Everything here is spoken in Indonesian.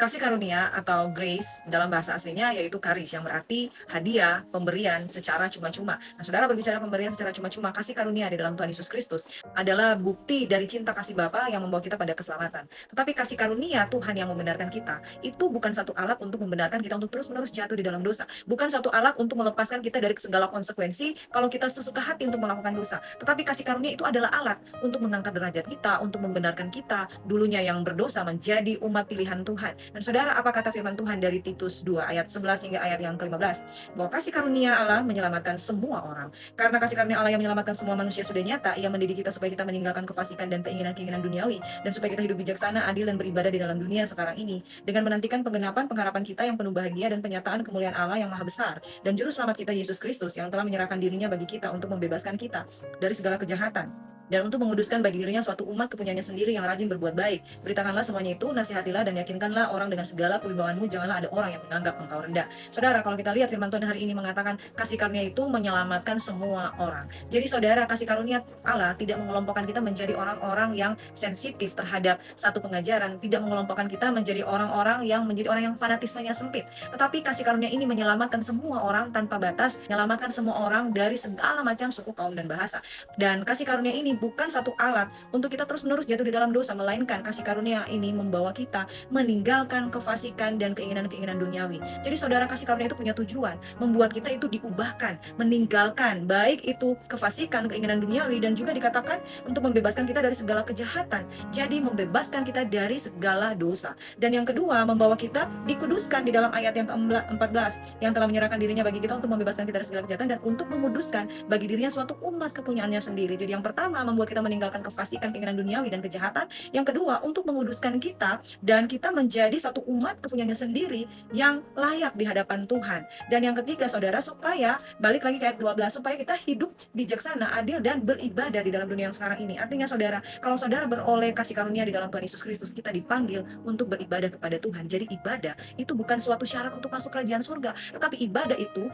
Kasih karunia atau grace dalam bahasa aslinya yaitu charis yang berarti hadiah, pemberian secara cuma-cuma. Nah, saudara berbicara pemberian secara cuma-cuma, kasih karunia di dalam Tuhan Yesus Kristus adalah bukti dari cinta kasih Bapa yang membawa kita pada keselamatan. Tetapi kasih karunia Tuhan yang membenarkan kita, itu bukan satu alat untuk membenarkan kita untuk terus-menerus jatuh di dalam dosa. Bukan satu alat untuk melepaskan kita dari segala konsekuensi kalau kita sesuka hati untuk melakukan dosa. Tetapi kasih karunia itu adalah alat untuk mengangkat derajat kita, untuk membenarkan kita dulunya yang berdosa menjadi umat pilihan Tuhan. Dan saudara, apa kata firman Tuhan dari Titus 2 ayat 11 hingga ayat yang ke-15? Bahwa kasih karunia Allah menyelamatkan semua orang. Karena kasih karunia Allah yang menyelamatkan semua manusia sudah nyata, ia mendidik kita supaya kita meninggalkan kefasikan dan keinginan-keinginan duniawi, dan supaya kita hidup bijaksana, adil, dan beribadah di dalam dunia sekarang ini, dengan menantikan penggenapan pengharapan kita yang penuh bahagia dan penyataan kemuliaan Allah yang maha besar, dan juru selamat kita Yesus Kristus yang telah menyerahkan dirinya bagi kita untuk membebaskan kita dari segala kejahatan dan untuk menguduskan bagi dirinya suatu umat kepunyaannya sendiri yang rajin berbuat baik. Beritakanlah semuanya itu, nasihatilah dan yakinkanlah orang dengan segala kewibawaanmu, janganlah ada orang yang menganggap engkau rendah. Saudara, kalau kita lihat firman Tuhan hari ini mengatakan kasih karunia itu menyelamatkan semua orang. Jadi saudara, kasih karunia Allah tidak mengelompokkan kita menjadi orang-orang yang sensitif terhadap satu pengajaran, tidak mengelompokkan kita menjadi orang-orang yang fanatismenya sempit. Tetapi kasih karunia ini menyelamatkan semua orang tanpa batas, menyelamatkan semua orang dari segala macam suku, kaum, dan bahasa. Dan kasih karunia ini bukan satu alat untuk kita terus-menerus jatuh di dalam dosa, melainkan kasih karunia ini membawa kita meninggalkan kefasikan dan keinginan-keinginan duniawi. Jadi saudara, kasih karunia itu punya tujuan, membuat kita itu diubahkan, meninggalkan baik itu kefasikan, keinginan duniawi, dan juga dikatakan untuk membebaskan kita dari segala kejahatan. Jadi membebaskan kita dari segala dosa. Dan yang kedua, membawa kita dikuduskan di dalam ayat yang ke-14, yang telah menyerahkan dirinya bagi kita untuk membebaskan kita dari segala kejahatan dan untuk menguduskan bagi dirinya suatu umat kepunyaannya sendiri. Jadi yang pertama, membuat kita meninggalkan kefasikan, keinginan duniawi, dan kejahatan. Yang kedua, untuk menguduskan kita dan kita menjadi satu umat kepunyaannya sendiri yang layak di hadapan Tuhan. Dan yang ketiga, saudara, supaya balik lagi ke ayat 12, supaya kita hidup bijaksana, adil, dan beribadah di dalam dunia yang sekarang ini. Artinya saudara, kalau saudara beroleh kasih karunia di dalam Tuhan Yesus Kristus, kita dipanggil untuk beribadah kepada Tuhan. Jadi ibadah itu bukan suatu syarat untuk masuk kerajaan surga, tetapi ibadah itu